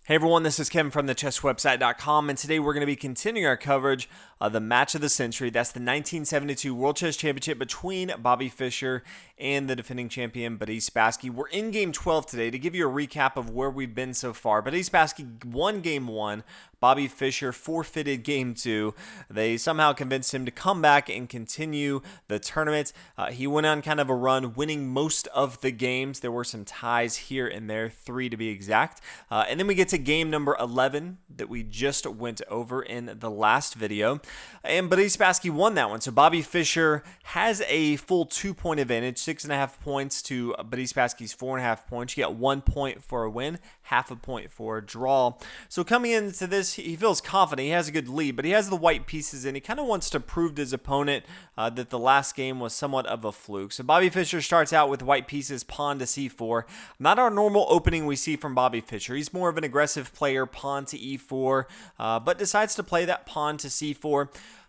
Hey everyone, this is Kevin from thechesswebsite.com, and today we're going to be continuing our coverage of the match of the century. That's the 1972 World Chess Championship between Bobby Fischer and the defending champion, Boris Spassky. We're in Game 12 today to give you a recap of where we've been so far. Boris Spassky won Game 1. Bobby Fischer forfeited Game 2. They somehow convinced him to come back and continue the tournament. He went on kind of a run, winning most of the games. There were some ties here and there, 3 to be exact. And then we get to game number 11 that we just went over in the last video. And Boris Spassky won that one. So Bobby Fischer has a full 2-point advantage, 6.5 points to Boris Spassky's 4.5 points. You get 1 point for a win, half a point for a draw. So coming into this, he feels confident. He has a good lead, but he has the white pieces, and he kind of wants to prove to his opponent that the last game was somewhat of a fluke. So Bobby Fischer starts out with white pieces, pawn to c4. Not our normal opening we see from Bobby Fischer. He's more of an aggressive player, pawn to e4, but decides to play that pawn to c4.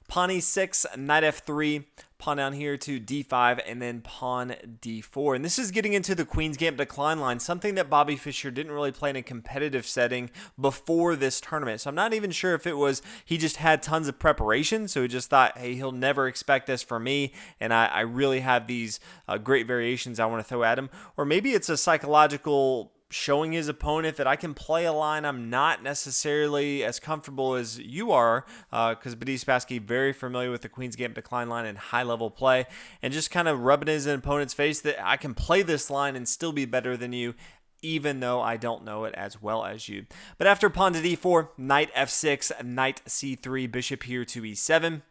Pawn e6, knight f3, pawn down here to d5, and then pawn d4. And this is getting into the Queen's Gambit decline line, something that Bobby Fischer didn't really play in a competitive setting before this tournament. So I'm not even sure if it was he just had tons of preparation, so he just thought, hey, he'll never expect this from me, and I really have these great variations I want to throw at him. Or maybe it's a psychological showing his opponent that I can play a line I'm not necessarily as comfortable as you are, because Boris Spassky very familiar with the Queen's Gambit decline line and high-level play, and just kind of rubbing his opponent's face that I can play this line and still be better than you, even though I don't know it as well as you. But after pawn to d4, knight f6, knight c3, bishop here to e7.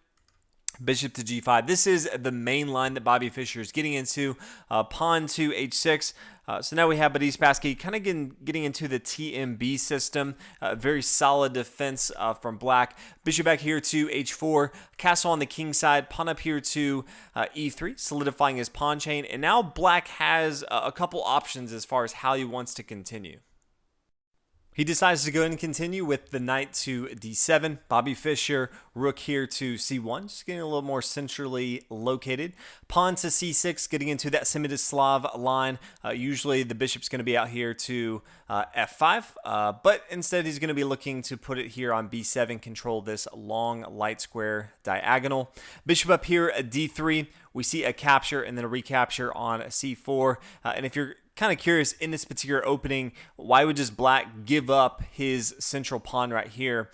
Bishop to g5. This is the main line that Bobby Fischer is getting into. Pawn to h6. So now we have Boris Spassky kind of getting into the TMB system. Very solid defense from black. Bishop back here to h4. Castle on the king side. Pawn up here to e3, solidifying his pawn chain. And now black has a couple options as far as how he wants to continue. He decides to go ahead and continue with the knight to d7. Bobby Fischer, rook here to c1, just getting a little more centrally located. Pawn to c6, getting into that Semitislav line. Usually the bishop's going to be out here to f5, but instead he's going to be looking to put it here on b7, control this long light square diagonal. Bishop up here at d3. We see a capture and then a recapture on c4. And if you're kind of curious in this particular opening, why would just black give up his central pawn right here?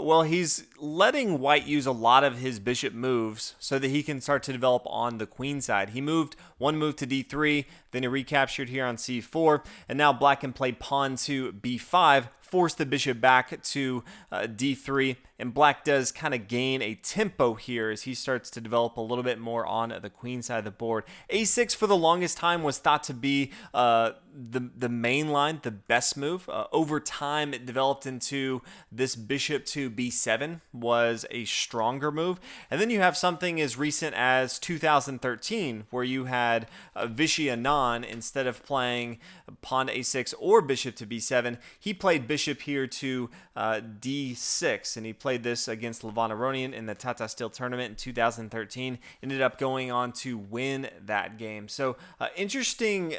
Well, he's letting white use a lot of his bishop moves so that he can start to develop on the queen side. He moved one move to d3, then he recaptured here on c4, and now black can play pawn to b5, force the bishop back to d3, and black does kind of gain a tempo here as he starts to develop a little bit more on the queen side of the board. a6 for the longest time was thought to be the main line, the best move. Over time, it developed into this bishop to b7 was a stronger move. And then you have something as recent as 2013 where you had Vishy Anand, instead of playing pawn to a6 or bishop to b7, he played bishop here to d6, and he played this against Levon Aronian in the Tata Steel tournament in 2013. Ended up going on to win that game. So interesting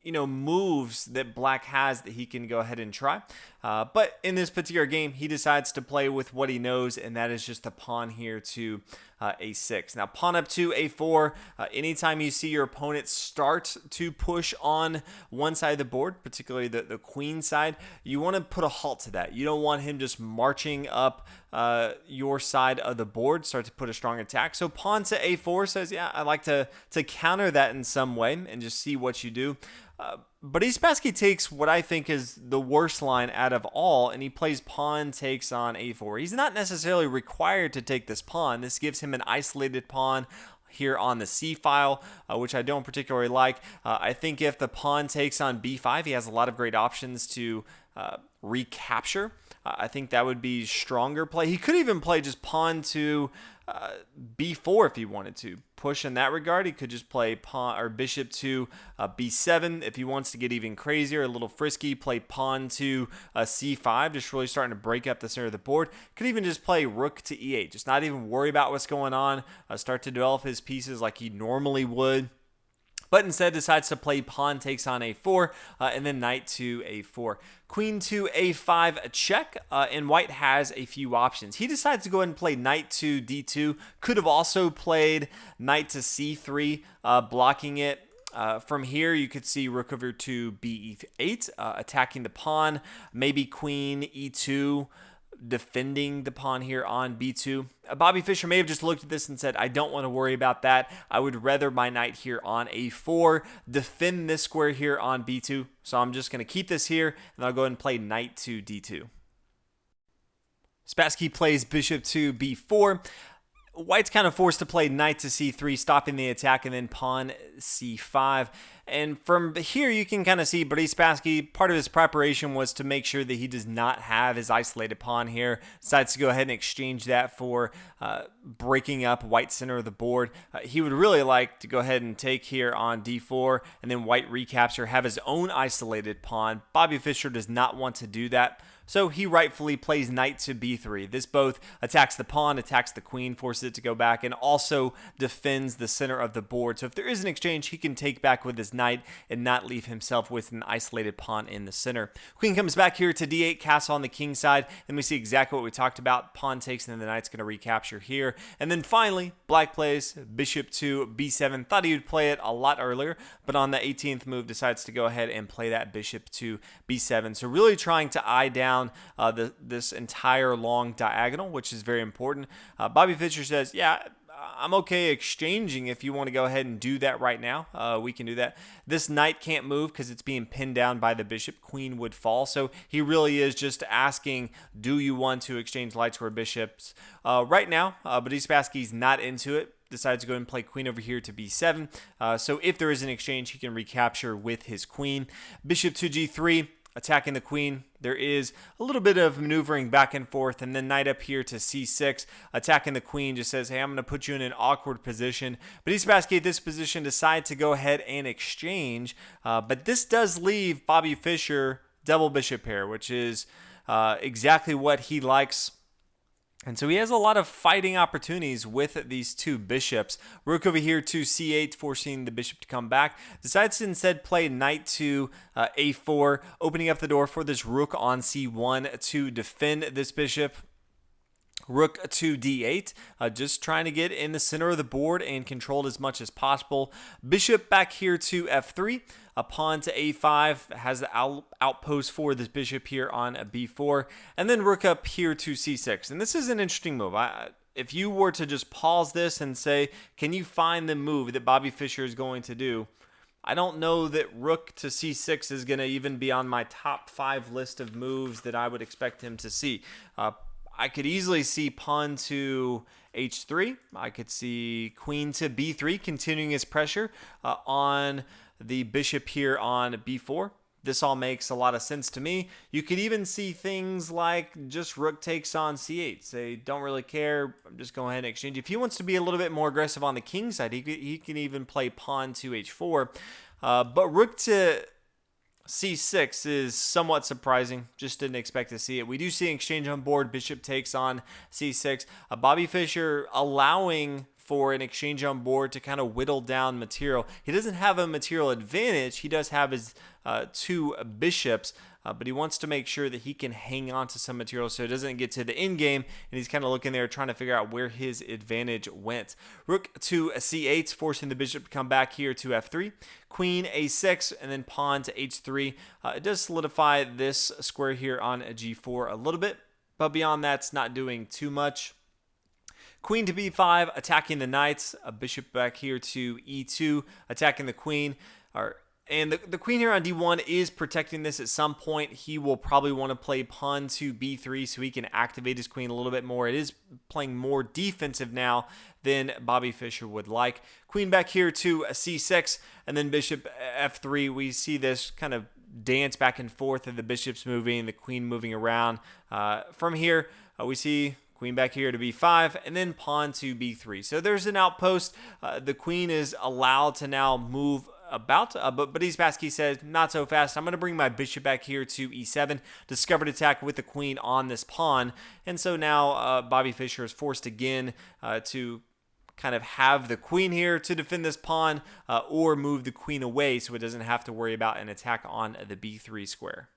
moves that black has that he can go ahead and try. But in this particular game, he decides to play with what he knows, and that is just a pawn here to a6. Now, pawn up to a4. Anytime you see your opponent start to push on one side of the board, particularly the queen side, you want to put a halt to that. You don't want him just marching up your side of the board, start to put a strong attack. So pawn to a4 says, yeah, I like to counter that in some way and just see what you do. Boris Spassky takes what I think is the worst line out of all, and he plays pawn takes on a4. He's not necessarily required to take this pawn. This gives him an isolated pawn here on the c file, which I don't particularly like. I think if the pawn takes on b5, he has a lot of great options to recapture. I think that would be stronger play. He could even play just pawn to b4 if he wanted to push in that regard. He could just play pawn or bishop to b7 if he wants to get even crazier, a little frisky. Play pawn to c5, just really starting to break up the center of the board. Could even just play rook to e8, just not even worry about what's going on. Start to develop his pieces like he normally would. but instead decides to play pawn takes on a4, and then knight to a4. Queen to a5 check, and white has a few options. He decides to go ahead and play knight to d2. Could have also played knight to c3, blocking it. From here, you could see rook over to b8, attacking the pawn. Maybe queen e2, defending the pawn here on b2. Bobby Fischer may have just looked at this and said, I don't want to worry about that. I would rather my knight here on a4, defend this square here on b2. So I'm just going to keep this here, and I'll go ahead and play knight to d2. Spassky plays bishop to b4. White's kind of forced to play knight to c3, stopping the attack, and then pawn c5. And from here, you can kind of see Boris Spassky, part of his preparation was to make sure that he does not have his isolated pawn here. Decides to go ahead and exchange that for breaking up white's center of the board. He would really like to go ahead and take here on d4, and then white recapture, have his own isolated pawn. Bobby Fischer does not want to do that. So he rightfully plays knight to b3. This both attacks the pawn, attacks the queen, forces it to go back, and also defends the center of the board. So if there is an exchange, he can take back with his knight and not leave himself with an isolated pawn in the center. Queen comes back here to d8, castle on the king side, and we see exactly what we talked about. Pawn takes, and then the knight's going to recapture here. And then finally, black plays bishop to b7. Thought he would play it a lot earlier, but on the 18th move decides to go ahead and play that bishop to b7. So really trying to eye down this entire long diagonal, which is very important. Bobby Fischer says, yeah, I'm okay exchanging if you want to go ahead and do that right now. We can do that. This knight can't move because it's being pinned down by the bishop. Queen would fall. So he really is just asking, do you want to exchange light square bishops right now? But Spassky's not into it. Decides to go and play queen over here to b7. So if there is an exchange, he can recapture with his queen. Bishop to g3. Attacking the queen. There is a little bit of maneuvering back and forth, and then knight up here to c6. Attacking the queen just says, hey, I'm going to put you in an awkward position. But Spassky at this position decides to go ahead and exchange. But this does leave Bobby Fischer double bishop pair, which is exactly what he likes. And so he has a lot of fighting opportunities with these two bishops. Rook over here to c8, forcing the bishop to come back. Decides to instead play knight to a4, opening up the door for this rook on c1 to defend this bishop. Rook to d8, just trying to get in the center of the board and control it as much as possible. Bishop back here to f3. A pawn to a5 has the outpost for this bishop here on b4. And then rook up here to c6. And this is an interesting move. If you were to just pause this and say, can you find the move that Bobby Fischer is going to do? I don't know that rook to c6 is going to even be on my top 5 list of moves that I would expect him to see. I could easily see pawn to h3. I could see queen to b3, continuing his pressure on the bishop here on b4. This all makes a lot of sense to me. You could even see things like just rook takes on c8. Say, don't really care, I'm just going ahead and exchange. If he wants to be a little bit more aggressive on the king side, he can even play pawn to h4. But rook to c6 is somewhat surprising. Just didn't expect to see it. We do see an exchange on board. Bishop takes on c6. Bobby Fischer allowing for an exchange on board to kind of whittle down material. He doesn't have a material advantage. He does have his two bishops, but he wants to make sure that he can hang on to some material so it doesn't get to the end game, and he's kind of looking there trying to figure out where his advantage went. Rook to c8, forcing the bishop to come back here to f3. Queen a6, and then pawn to h3. It does solidify this square here on g4 a little bit, but beyond that, it's not doing too much. Queen to b5, attacking the knights. A bishop back here to e2, attacking the queen. And the queen here on d1 is protecting this. At some point, he will probably want to play pawn to b3 so he can activate his queen a little bit more. It is playing more defensive now than Bobby Fischer would like. Queen back here to c6, and then bishop f3. We see this kind of dance back and forth of the bishops moving, the queen moving around. From here, we see queen back here to b5, and then pawn to b3. So there's an outpost. The queen is allowed to now move about, but Spassky says, not so fast. I'm going to bring my bishop back here to e7. Discovered attack with the queen on this pawn. And so now Bobby Fischer is forced again to kind of have the queen here to defend this pawn, or move the queen away so it doesn't have to worry about an attack on the b3 square.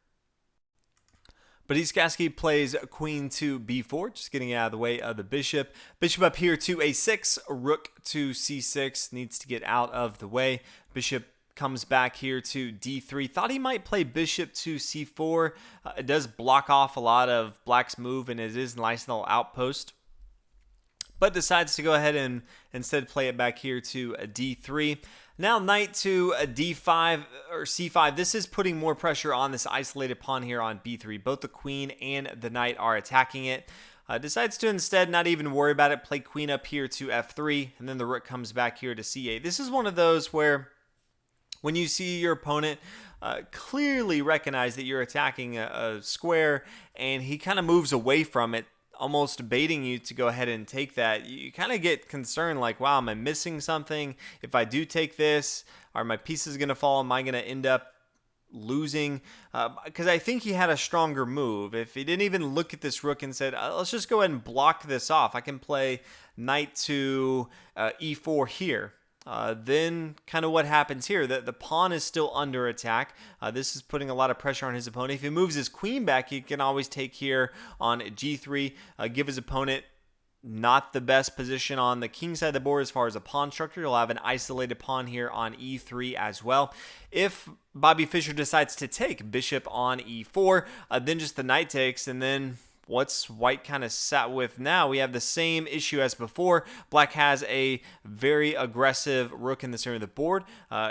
But Iskaski plays queen to b4, just getting out of the way of the bishop. Bishop up here to a6, rook to c6, needs to get out of the way. Bishop comes back here to d3. Thought he might play bishop to c4. It does block off a lot of black's move, and it is a nice little outpost. But decides to go ahead and instead play it back here to a d3. Now knight to a d5 or c5. This is putting more pressure on this isolated pawn here on b3. Both the queen and the knight are attacking it. Decides to instead not even worry about it. Play queen up here to f3, and then the rook comes back here to c8. This is one of those where when you see your opponent clearly recognize that you're attacking a square and he kind of moves away from it, almost baiting you to go ahead and take that, you kind of get concerned like, wow, am I missing something? If I do take this, are my pieces going to fall? Am I going to end up losing? Because I think he had a stronger move. If he didn't even look at this rook and said, let's just go ahead and block this off, I can play knight to e4 here. Then kind of what happens here, the pawn is still under attack. This is putting a lot of pressure on his opponent. If he moves his queen back, he can always take here on g3, give his opponent not the best position on the king side of the board as far as a pawn structure. You'll have an isolated pawn here on e3 as well. If Bobby Fischer decides to take bishop on e4, then just the knight takes, and then what's white kind of sat with now? We have the same issue as before. Black has a very aggressive rook in the center of the board.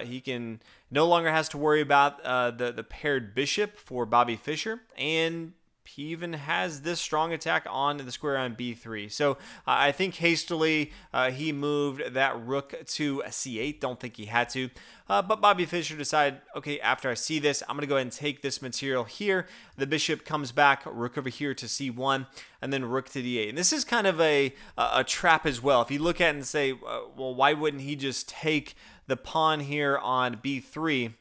He can no longer has to worry about the paired bishop for Bobby Fischer, and he even has this strong attack on the square on b3. So I think hastily he moved that rook to c8. Don't think he had to. But Bobby Fischer decided, okay, after I see this, I'm going to go ahead and take this material here. The bishop comes back, rook over here to c1, and then rook to d8. And this is kind of a trap as well. If you look at it and say, well, why wouldn't he just take the pawn here on b3?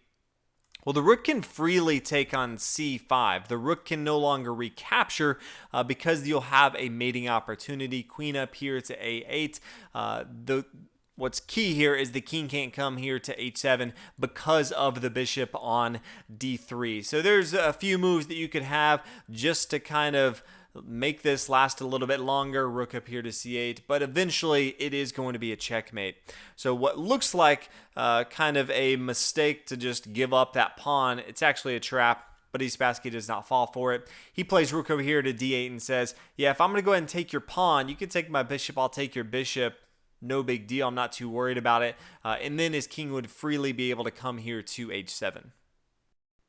Well, the rook can freely take on c5. The rook can no longer recapture because you'll have a mating opportunity. Queen up here to a8. What's key here is the king can't come here to h7 because of the bishop on d3. So there's a few moves that you could have just to kind of make this last a little bit longer. Rook up here to c8, but eventually it is going to be a checkmate. So what looks like kind of a mistake to just give up that pawn, it's actually a trap, but Spassky does not fall for it. He plays rook over here to d8 and says, yeah, if I'm going to go ahead and take your pawn, you can take my bishop, I'll take your bishop. No big deal, I'm not too worried about it. And then his king would freely be able to come here to h7.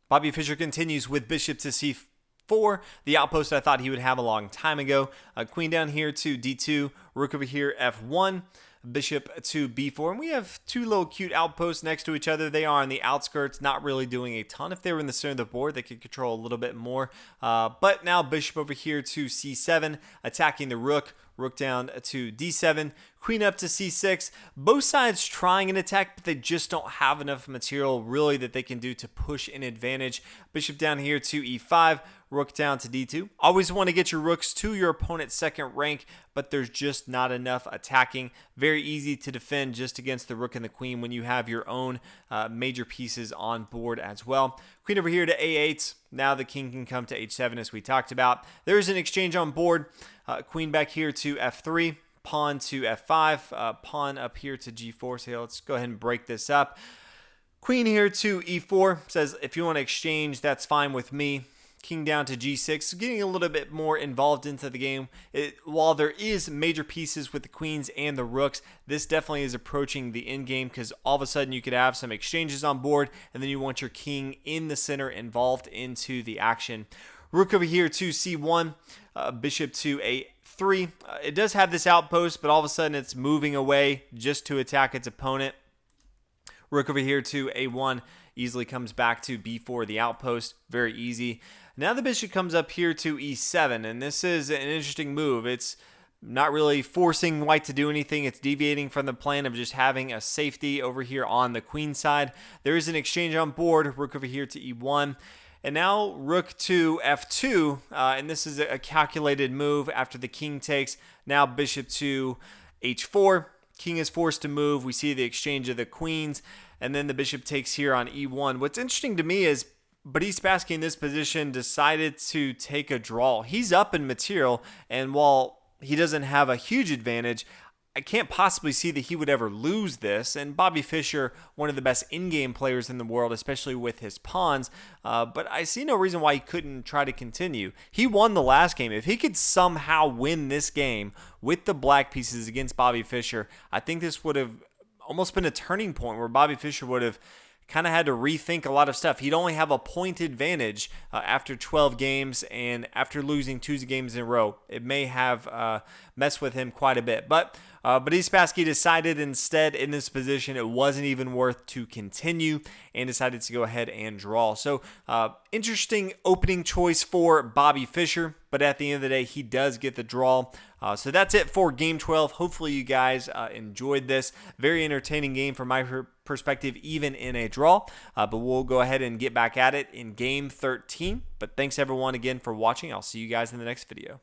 Bobby Fischer continues with bishop to c4, the outpost I thought he would have a long time ago. Queen down here to d2, rook over here f1, bishop to b4, and we have two little cute outposts next to each other. They are on the outskirts, not really doing a ton. If they were in the center of the board, they could control a little bit more. But now bishop over here to c7, attacking the rook. Rook down to d7, queen up to c6. Both sides trying an attack, but they just don't have enough material really that they can do to push an advantage. Bishop down here to e5, rook down to d2. Always want to get your rooks to your opponent's second rank, but there's just not enough attacking. Very easy to defend just against the rook and the queen when you have your own major pieces on board as well. Queen over here to a8. Now the king can come to h7 as we talked about. There's an exchange on board. Queen back here to f3, pawn to f5, pawn up here to g4. So let's go ahead and break this up. Queen here to e4 says, if you want to exchange, that's fine with me. King down to g6, getting a little bit more involved into the game. While there is major pieces with the queens and the rooks, this definitely is approaching the end game because all of a sudden you could have some exchanges on board and then you want your king in the center involved into the action. Rook over here to c1, bishop to a3. It does have this outpost, but all of a sudden it's moving away just to attack its opponent. Rook over here to a1 easily comes back to b4, the outpost. Very easy. Now the bishop comes up here to e7, and this is an interesting move. It's not really forcing white to do anything. It's deviating from the plan of just having a safety over here on the queen side. There is an exchange on board. Rook over here to e1. And now rook to f2, and this is a calculated move after the king takes. Now bishop to h4. king is forced to move. We see the exchange of the queens, and then the bishop takes here on e1. What's interesting to me is Boris Spassky in this position decided to take a draw. He's up in material, and while he doesn't have a huge advantage, I can't possibly see that he would ever lose this. And Bobby Fischer, one of the best in-game players in the world, especially with his pawns, but I see no reason why he couldn't try to continue. He won the last game. If he could somehow win this game with the black pieces against Bobby Fischer, I think this would have almost been a turning point where Bobby Fischer would have kind of had to rethink a lot of stuff. He'd only have a point advantage after 12 games, and after losing 2 games in a row, it may have messed with him quite a bit. But Boris Spassky decided instead in this position it wasn't even worth to continue and decided to go ahead and draw. So interesting opening choice for Bobby Fischer, but at the end of the day, he does get the draw. So that's it for Game 12. Hopefully you guys enjoyed this. Very entertaining game from my perspective, even in a draw. But we'll go ahead and get back at it in Game 13. But thanks everyone again for watching. I'll see you guys in the next video.